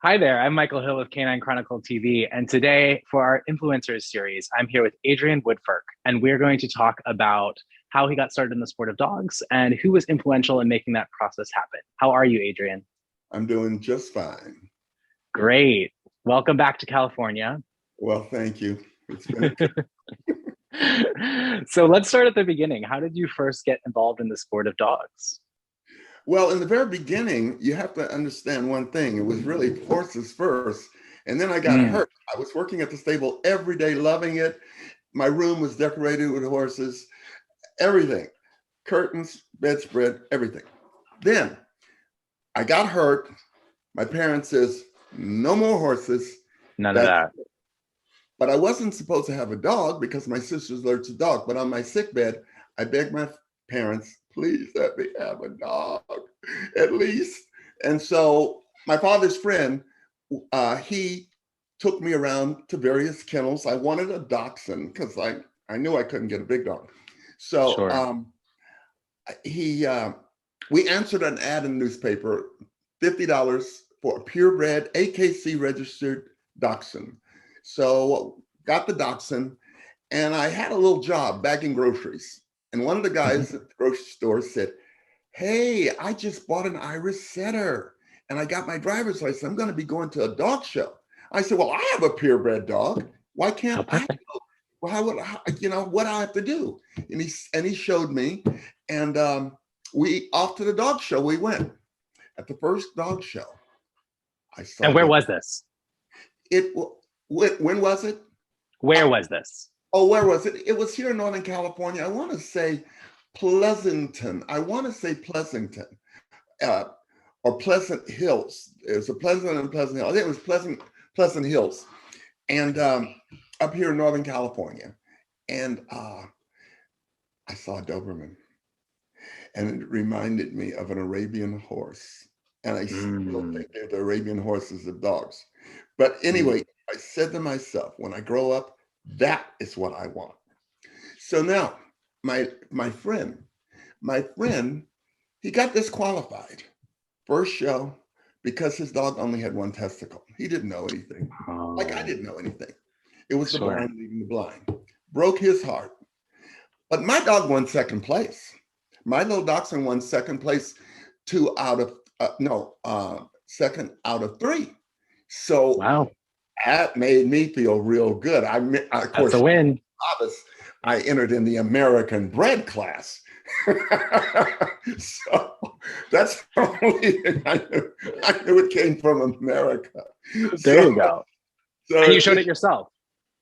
Hi there, I'm Michael Hill of Canine Chronicle TV, and today for our Influencers series, I'm here with Adrian Woodfork, and we're going to talk about how he got started in the sport of dogs and who was influential in making that process happen. How are you, Adrian? I'm doing just fine. Great. Welcome back to California. Well, thank you. It's been a So let's start at the beginning. How did you first get involved in the sport of dogs? well, in the very beginning, you have to understand one thing. It was really horses first, and then I got Mm. hurt. I was working at the stable every day, loving it. My room was decorated with horses, everything, curtains, bedspread, everything. Then I got hurt. My parents says, no more horses. None of That's that. But I wasn't supposed to have a dog because my sister's allergic to dog. But on my sick bed, I begged my parents, please let me have a dog at least. And so my father's friend, he took me around to various kennels. I wanted a dachshund because I knew I couldn't get a big dog. So Sure. he we answered an ad in the newspaper, $50 for a purebred AKC registered dachshund. So got the dachshund, and I had a little job bagging groceries. And one of the Mhm. guys at the grocery store said, hey, I just bought an Irish setter and I got my driver's license. I'm going to be going to a dog show. I said, well, I have a purebred dog. Why Oh, can't I perfect. go? Well, what I have to do? And he showed me, and we off to the dog show we went. At the first dog show, I saw And where the was this? it. When was it? Where Uh, was this? oh, where was it? It was here in Northern California. I want to say Pleasanton. I want to say Pleasanton. Uh, or Pleasant Hills. It was a Pleasant and Pleasant Hills. I think it was Pleasant Hills, and up here in Northern California. And I saw a Doberman, and it reminded me of an Arabian horse. And I still Mm. think they're the Arabian horses of dogs. But Mm. anyway, I said to myself, when I grow up, that is what I want. So now, my friend, my friend, he got disqualified first show because his dog only had one testicle. He didn't know anything. Like I Oh, didn't know anything. It was the sure. blind leading the blind. Broke his heart. But my dog won second place. My little dachshund won second place, two out of no second out of three. So Wow. that made me feel real good. Of That's a course, win. novice, I entered in the American bred class. So that's the only thing I knew. I knew it came from America. There So, you go. so And you it showed just, it yourself.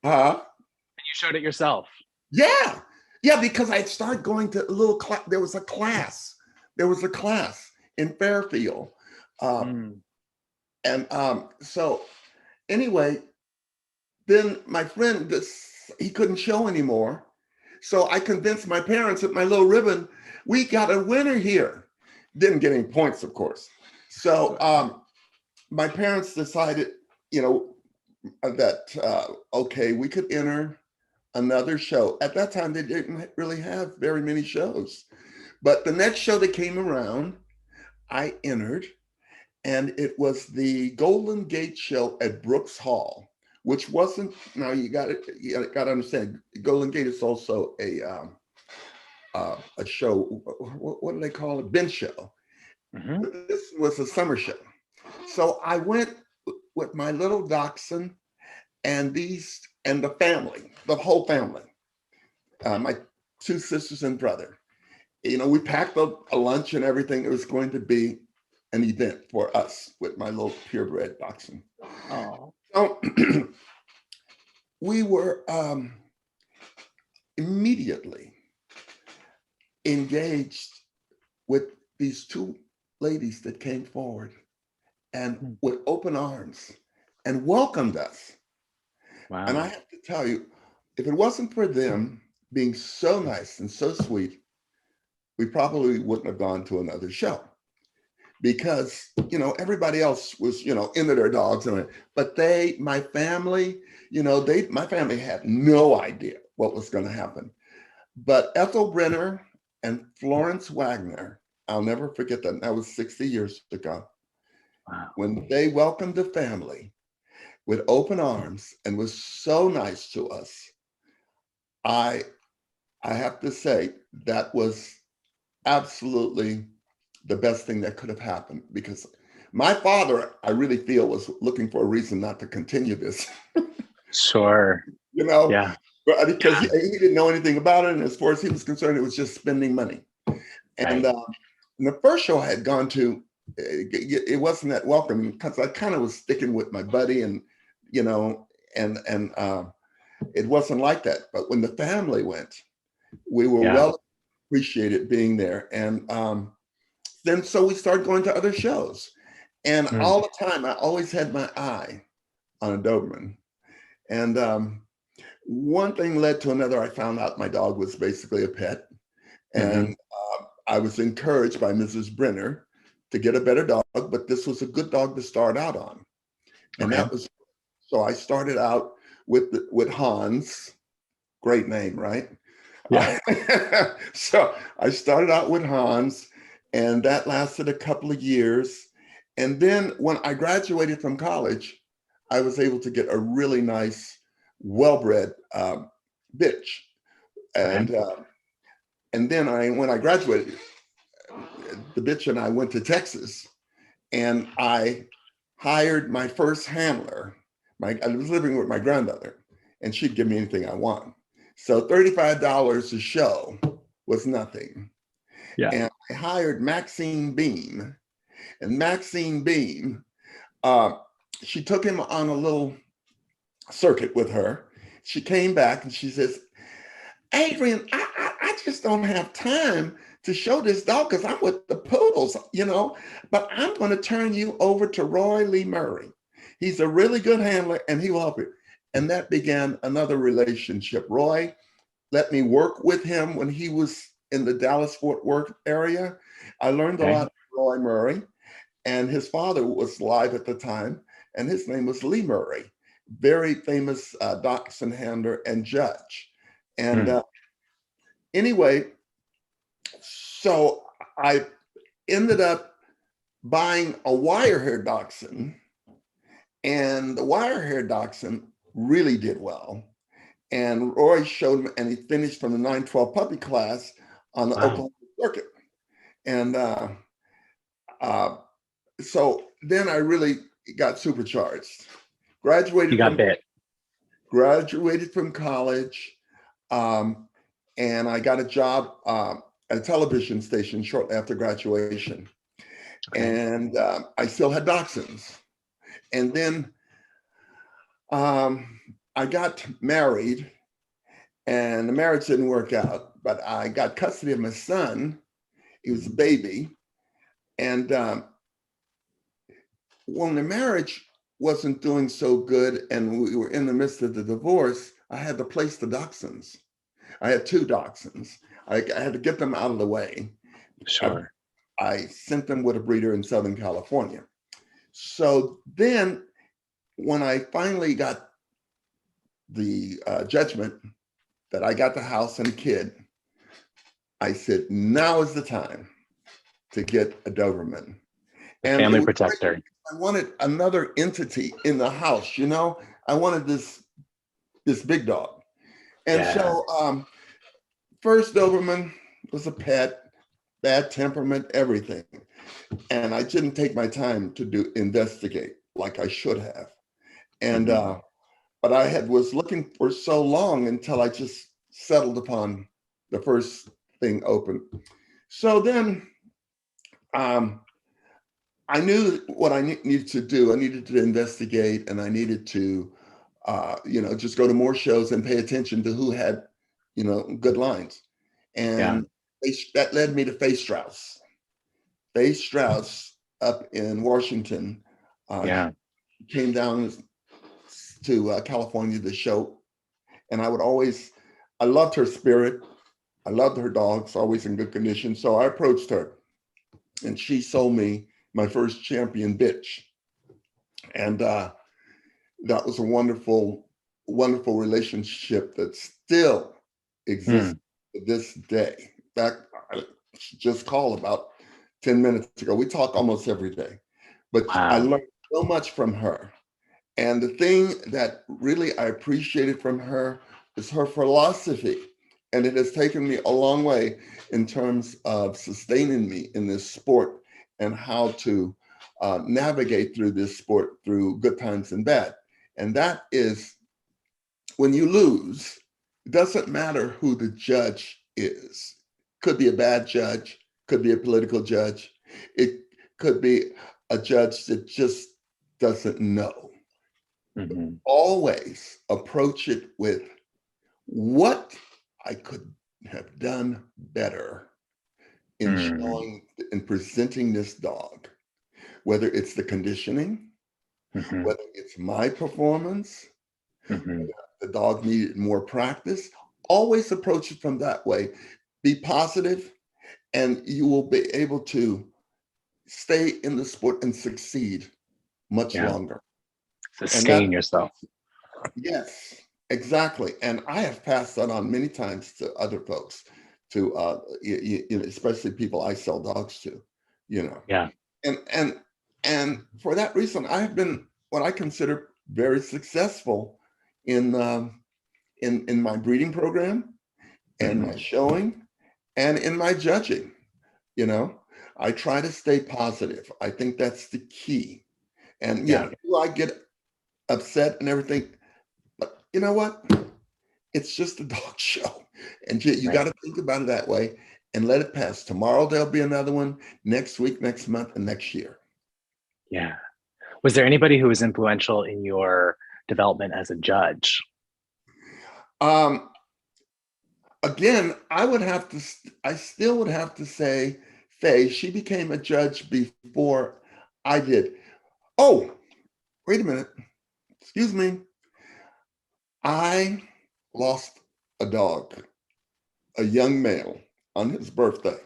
huh? And you showed it yourself. Yeah, yeah, because I started going to a little class. There was a class. There was a class in Fairfield, uh, Mm. and so anyway, then my friend, he couldn't show anymore. So I convinced my parents that my little ribbon, we got a winner here. Didn't get any points, of course. So my parents decided, you know, that, okay, we could enter another show. At that time, they didn't really have very many shows. But the next show that came around, I entered, and it was the Golden Gate show at Brooks Hall, which wasn't. Now you got to understand, Golden Gate is also a show. What do they call it? Bench show. Hmm. But this was a summer show, so I went with my little dachshund and the family, the whole family, my two sisters and brother. We packed a lunch and everything. It was going to be an event for us with my little purebred dachshund. Oh. So we were immediately engaged with these two ladies that came forward and with open arms and welcomed us. And I Wow. have to tell you, if it wasn't for them being so nice and so sweet, we probably wouldn't have gone to another show because everybody else was into their dogs, but my family, my family had no idea what was going to happen. But Ethel Brenner and Florence Wagner, I'll never forget that. That was 60 years ago. Wow. when they welcomed the family with open arms and was so nice to us, I I have to say that was absolutely the best thing that could have happened, because my father, I really feel, was looking for a reason not to continue this, Sure. you know, Yeah. because he didn't know anything about it. And as far as he was concerned, it was just spending money. And, Right. and the first show I had gone to, it wasn't that welcoming because I kind of was sticking with my buddy, and, you know, and it wasn't like that. But when the family went, we were Yeah. well appreciated being there. And then so we started going to other shows. And Mm. all the time, I always had my eye on a Doberman. And one thing led to another. I found out my dog was basically a pet. Hmm. And I was encouraged by Mrs. Brenner to get a better dog, but this was a good dog to start out on. And Okay. that was, so I started out with Hans. Great name, right? Yeah. So I started out with Hans, and that lasted a couple of years. And then when I graduated from college, I was able to get a really nice, well-bred bitch. Okay. And and then when I graduated, the bitch and I went to Texas, and I hired my first handler. I was living with my grandmother, and she'd give me anything I want. So $35 a show was nothing. Yeah. And I hired Maxine Beam. And Maxine Beam, she took him on a little circuit with her. She came back and she says, Adrian, I just don't have time to show this dog because I'm with the poodles, you know, but I'm going to turn you over to Roy Lee Murray. He's a really good handler and he will help you. And that began another relationship. Roy let me work with him when he was in the Dallas-Fort Worth area. I learned a Okay. lot from Roy Murray, and his father was live at the time, and his name was Lee Murray, very famous dachshund handler and judge. And Mm. anyway, so I ended up buying a wire hair dachshund, and the wire hair dachshund really did well. And Roy showed me, and he finished from the 912 puppy class on the Wow. Oklahoma circuit. And uh, so then I really got supercharged. You Graduated got from bit. graduated from college, um, and I got a job at a television station shortly after graduation. Okay. And I still had dachshunds. And then I got married, and the marriage didn't work out. But I got custody of my son. He was a baby, and when the marriage wasn't doing so good and we were in the midst of the divorce, I had to place the dachshunds. I had two dachshunds. I had to get them out of the way. I, Sure. I sent them with a breeder in Southern California. So then when I finally got the judgment that I got the house and a kid, I said, now is the time to get a Doberman. The And it family was great. protector. I wanted another entity in the house, you know. I wanted this big dog. And Yeah. so first Doberman was a pet, bad temperament, everything. And I didn't take my time to investigate like I should have. And Hmm. but was looking for so long until I just settled upon the first thing open. So then um, I knew what I needed to do. I needed to investigate, and I needed to, just go to more shows and pay attention to who had, good lines. Yeah. And that led me to Faye Strauss. Faye Strauss up in Washington Yeah. came down to California to show, and I loved her spirit. I loved her dogs, always in good condition. So I approached her, and she sold me my first champion bitch. And that was a wonderful, wonderful relationship that still exists Mm. to this day. In fact, I just called about 10 minutes ago. We talk almost every day. but I Wow. learned so much from her. And the thing that really I appreciated from her is her philosophy. And it has taken me a long way in terms of sustaining me in this sport and how to navigate through this sport through good times and bad. And that is when you lose, it doesn't matter who the judge is. Could be a bad judge, could be a political judge, it could be a judge that just doesn't know. Hmm. Always approach it with what I could have done better in Mm-hmm. showing and presenting this dog, whether it's the conditioning, Hmm. whether it's my performance, the dog needed more practice. Always approach it from that way. Be positive, and you will be able to stay in the sport and succeed much Yeah. longer. And Sustain that, yourself. yes, exactly. And I have passed that on many times to other folks, to especially people I sell dogs to, you know. Yeah. And for that reason, I have been what I consider very successful in in my breeding program and my Hmm. showing and in my judging. You know, I try to stay positive. I think that's the key. And Yeah. yeah, do I get upset and everything? But you know what? It's just a dog show. And you Right. got to think about it that way and let it pass. Tomorrow there'll be another one, next week, next month, and next year. Yeah. Was there anybody who was influential in your development as a judge? Um, Again, I still would have to say Faye, she became a judge before I did. Oh, wait a minute. Excuse me. I lost a dog, a young male, on his birthday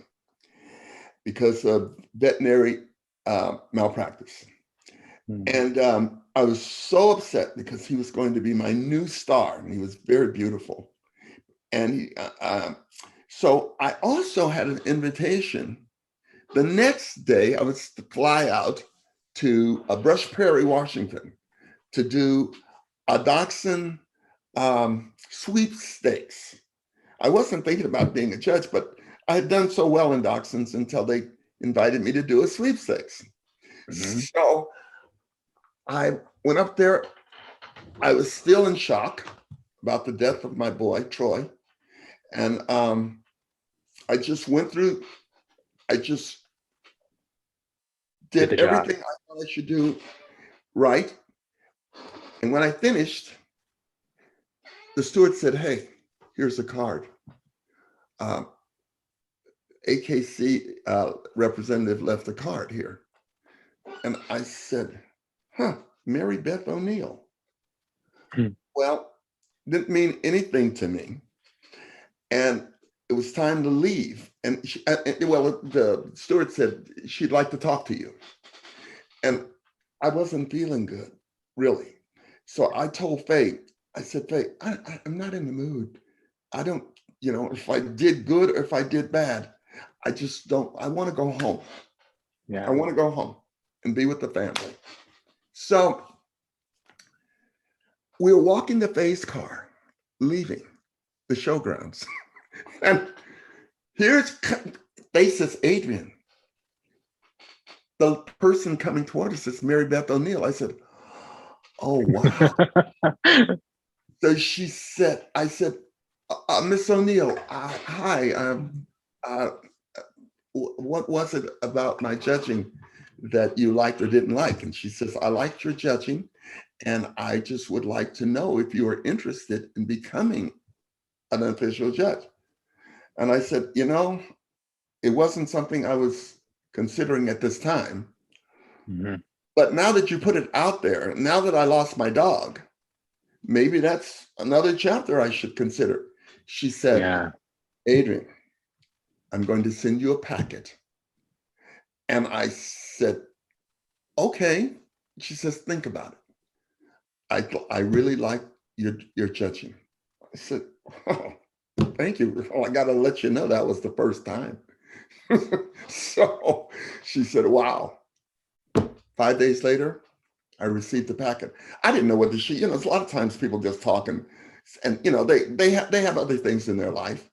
because of veterinary malpractice. Mm. And I was so upset because he was going to be my new star, and he was very beautiful. And so I also had an invitation. The next day, I was to fly out to Brush Prairie, Washington, to do a dachshund sweepstakes. I wasn't thinking about being a judge, but I had done so well in dachshunds until they invited me to do a sweepstakes. Hmm. So I went up there. I was still in shock about the death of my boy, Troy. And I just went through, I just Did did the job. everything I thought I should do right. And when I finished, the steward said, "Hey, here's a card. Um, AKC representative left a card here." And I said, "Huh, Mary Beth O'Neill." Hmm. Well, didn't mean anything to me. And it was time to leave. And well, the steward said she'd like to talk to you. And I wasn't feeling good, really. So I told Faye, I said, "Faye, I'm not in the mood. I don't, if I did good or if I did bad, I just don't, I want to go home. I Yeah. want to go home and be with the family." So we were walking the Faye's car, leaving the showgrounds. And here's Faye says, "Adrian, the person coming toward us is Mary Beth O'Neill." I said, "Oh, wow." So she said, I said, "Miss O'Neill, hi. Uh, what was it about my judging that you liked or didn't like?" And she says, "I liked your judging, and I just would like to know if you are interested in becoming an official judge." And I said, it wasn't something I was considering at this time. Hmm. But now that you put it out there, now that I lost my dog, maybe that's another chapter I should consider." She said, Yeah. "Adrian, I'm going to send you a packet." And I said, "Okay." She says, "Think about it. I really like your judging." I said, "Oh, thank you. Well, I got to let you know that was the first time." So she said, "Wow." 5 days later, I received the packet. I didn't know what to shoot. A lot of times people just talk and they have other things in their life.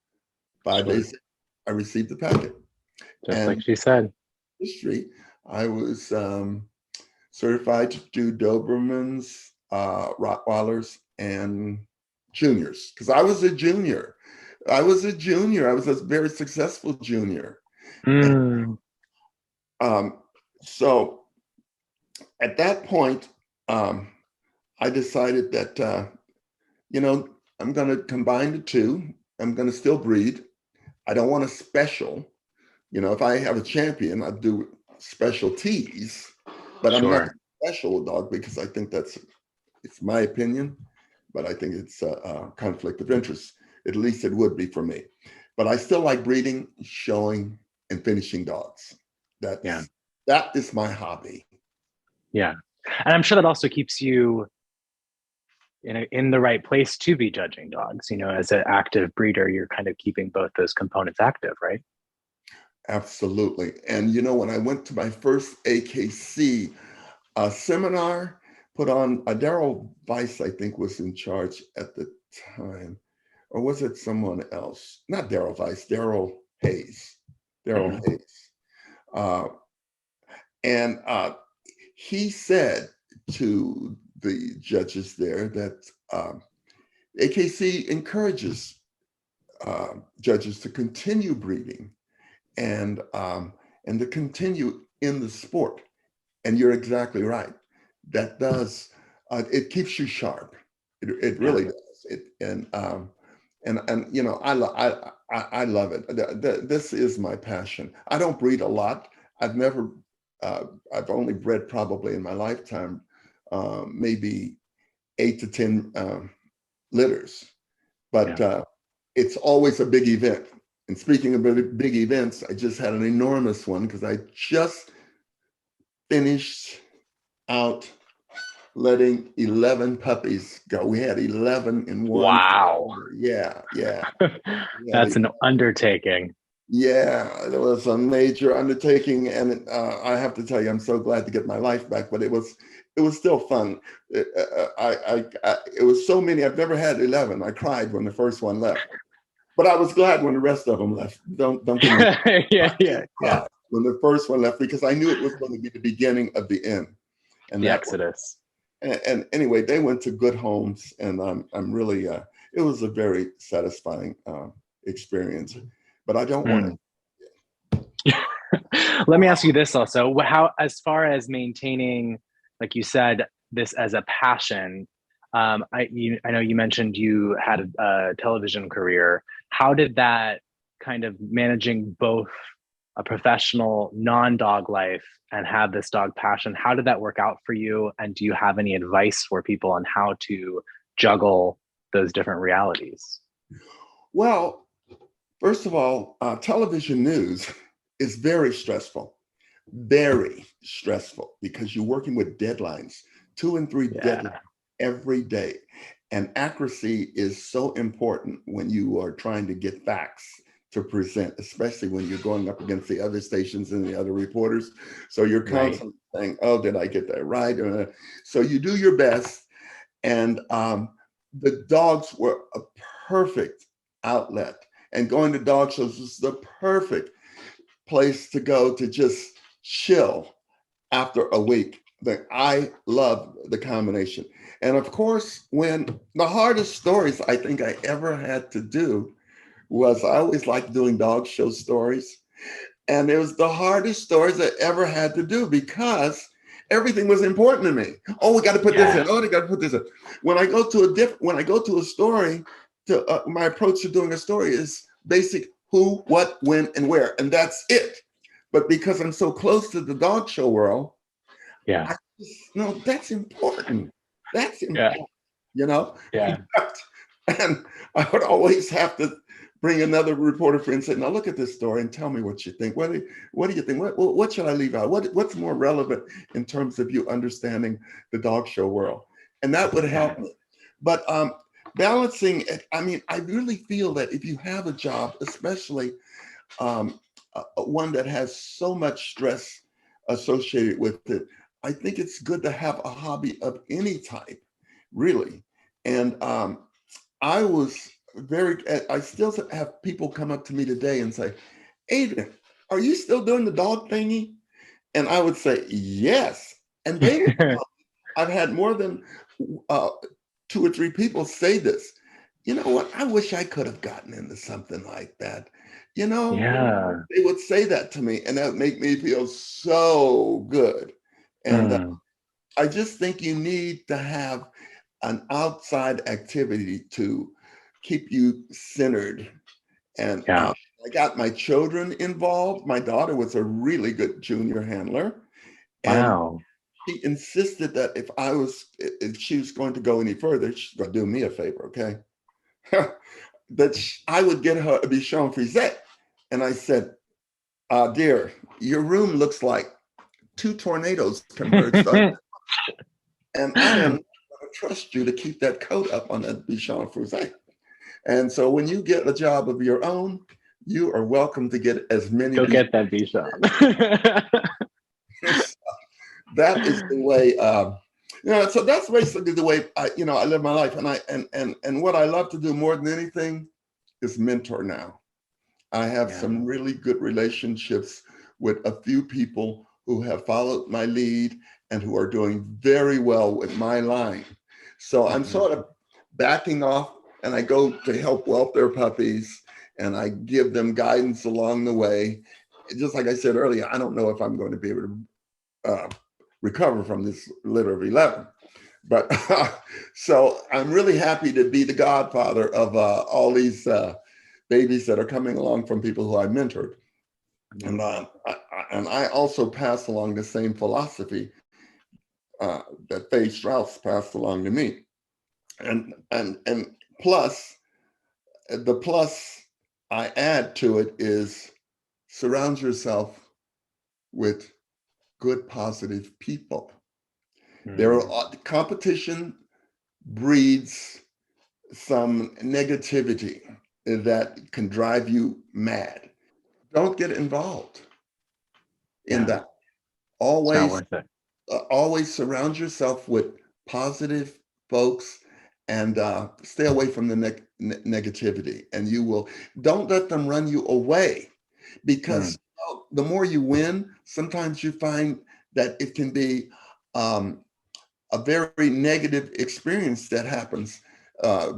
5 days, Sure. I received the packet. Just like And she said. history, I was certified to do Dobermans, Rottweilers, and juniors, because I was a junior. I was a very successful junior. And Mm, so at that point, I decided that, I'm going to combine the two. I'm going to still breed. I don't want a special. If I have a champion, I'd do specialties, but I'm not a sure. special dog because I think it's my opinion, but I think it's a conflict of interest. At least it would be for me. But I still like breeding, showing, and finishing dogs. Yeah. That is my hobby. Yeah. And I'm sure that also keeps you in the right place to be judging dogs. As an active breeder, you're kind of keeping both those components active, right? Absolutely. And when I went to my first AKC seminar, put on Daryl Weiss, I think, was in charge at the time, or was it someone else? Not Daryl Weiss, Daryl Hayes. Daryl Mhm. Hayes. And he said to the judges there that AKC encourages judges to continue breeding and to continue in the sport. And you're exactly right. That does it keeps you sharp. It Yeah. really does. I love it. This is my passion. I don't breed a lot. I've never. I've only bred probably in my lifetime maybe 8 to 10 litters, but Yeah. it's always a big event. And speaking of big events, I just had an enormous one because I just finished out letting 11 puppies go. We had 11 in one Wow. summer. Yeah, yeah. That's an undertaking. Yeah, it was a major undertaking, and I have to tell you, I'm so glad to get my life back. But it was still fun. It was so many. I've never had 11. I cried when the first one left, but I was glad when the rest of them left. Don't get me. I Yeah, did yeah, yeah. cry when the first one left because I knew it was going to be the beginning of the end, and The that was. Exodus. And anyway, they went to good homes, and I'm really. It was a very satisfying experience, but I don't want Mm. Let me ask you this also. How, as far as maintaining, like you said, this as a passion, I know you mentioned you had a television career. How did that kind of managing both a professional non-dog life and have this dog passion, how did that work out for you? And do you have any advice for people on how to juggle those different realities? Well, first of all, television news is very stressful because you're working with deadlines, 2 and 3 deadlines Yeah, every day. And accuracy is so important when you are trying to get facts to present, especially when you're going up against the other stations and the other reporters. So you're right. constantly saying, oh, did I get that right? So you do your best. And the dogs were a perfect outlet. And going to dog shows was the perfect place to go to just chill after a week. I love the combination. And of course, when the hardest stories I think I ever had to do was I always liked doing dog show stories. And it was the hardest stories I ever had to do because everything was important to me. Oh, we got to put this in. Yeah, Oh, they got to put this in. When I go to a story, my approach to doing a story is basic: who, what, when, and where, and that's it. But because I'm so close to the dog show world, yeah, I just no, that's important. That's yeah, important, you know. yeah. And I would always have to bring another reporter friend and say, "Now look at this story and tell me what you think. What do you think? What should I leave out? What's more relevant in terms of you understanding the dog show world?" And that would Yeah. help me. But balancing it, I mean, I really feel that if you have a job, especially one that has so much stress associated with it, I think it's good to have a hobby of any type, really. And I was I still have people come up to me today and say, Adrian, are you still doing the dog thingy? And I would say, yes. And they would I've had more than uh, 2 or 3 people say this. You know what? I wish I could have gotten into something like that. You know, Yeah. they would say that to me, and that would make me feel so good. And Mm, I just think you need to have an outside activity to keep you centered. And yeah. I got my children involved. My daughter was a really good junior handler. And Wow. she insisted that if she was going to go any further, she's going to do me a favor, okay? That I would get her a Bichon Frise. And I said, dear, your room looks like 2 tornadoes converged on, and I am not going to trust you to keep that coat up on that Bichon Frise. And so when you get a job of your own, you are welcome to get as many Go Bichon. get that Bichon. That is the way. So that's basically the way I live my life, and what I love to do more than anything is mentor now. I have Yeah. some really good relationships with a few people who have followed my lead and who are doing very well with my line. So I'm sort of backing off, and I go to help welfare puppies, and I give them guidance along the way. Just like I said earlier, I don't know if I'm going to be able to recover from this litter of 11. But so I'm really happy to be the godfather of all these babies that are coming along from people who I mentored. And I also pass along the same philosophy that Faye Strauss passed along to me. And plus, the plus I add to it is surround yourself with good, positive people. Competition breeds some negativity that can drive you mad. Don't get involved in Yeah. that. It's not Always, worth it. always surround yourself with positive folks, and stay away from the negativity. And don't let them run you away, because the more you win, sometimes you find that it can be a very negative experience that happens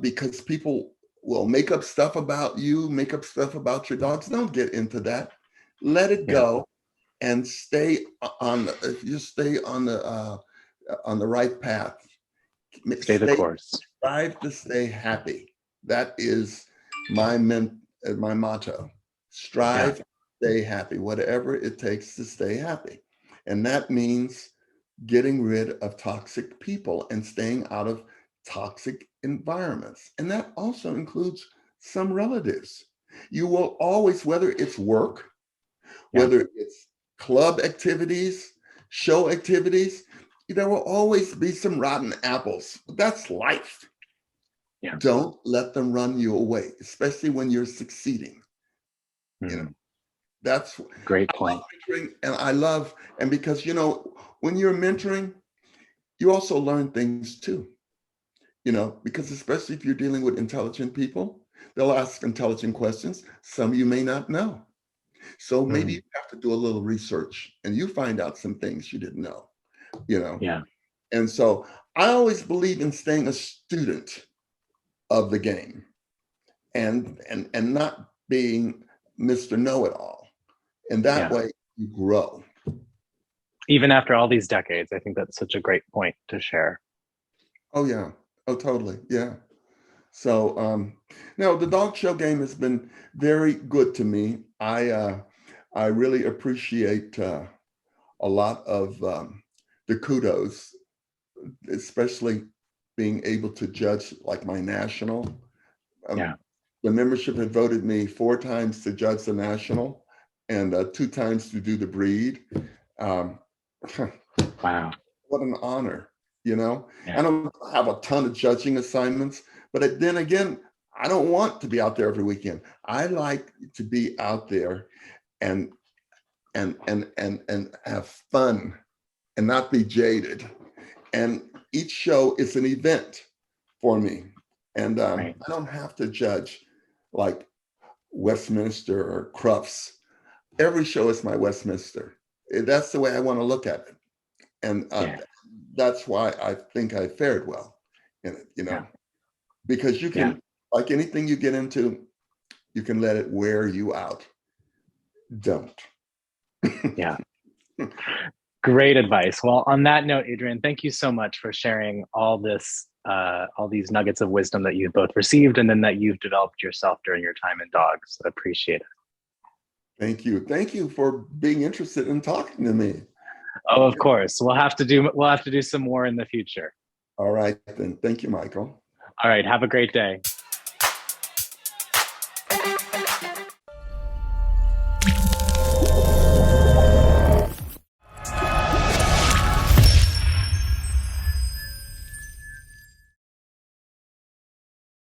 because people will make up stuff about you, make up stuff about your dogs. Don't get into that. Let it Yeah. go and stay if you stay on the right path. Stay the course. Strive to stay happy. That is my motto. Yeah. Strive, stay happy, whatever it takes to stay happy. And that means getting rid of toxic people and staying out of toxic environments. And that also includes some relatives. You will always, whether it's work, Yeah. whether it's club activities, show activities, there will always be some rotten apples. That's life. Yeah. Don't let them run you away, especially when you're succeeding. You know, that's Great I love point. mentoring, and because when you're mentoring, you also learn things too. Because especially if you're dealing with intelligent people, they'll ask intelligent questions. Some you may not know. So maybe you have to do a little research and you find out some things you didn't know, you know. Yeah. And so I always believe in staying a student of the game and not being Mr. Know-it-all. And that Yeah. way you grow. Even after all these decades, I think that's such a great point to share. Oh yeah. Oh, totally. Yeah. So now the dog show game has been very good to me. I really appreciate a lot of the kudos, especially being able to judge like my national. Yeah. The membership had voted me 4 times to judge the national and 2 times to do the breed. Um, Wow. what an honor, Yeah. I don't have a ton of judging assignments, but then again, I don't want to be out there every weekend. I like to be out there and have fun and not be jaded. And each show is an event for me. And Right. I don't have to judge like Westminster or Crufts. Every show is my Westminster. That's the way I want to look at it. And Yeah. that's why I think I fared well in it, you know, Yeah. because you Yeah. can, like anything you get into, you can let it wear you out. Don't. Yeah. Great advice. Well, on that note, Adrian, thank you so much for sharing all this, all these nuggets of wisdom that you've both received and then that you've developed yourself during your time in dogs. I appreciate it. Thank you. Thank you for being interested in talking to me. Oh, of course. We'll have to do some more in the future. All right, then. Thank you, Michael. All right. Have a great day.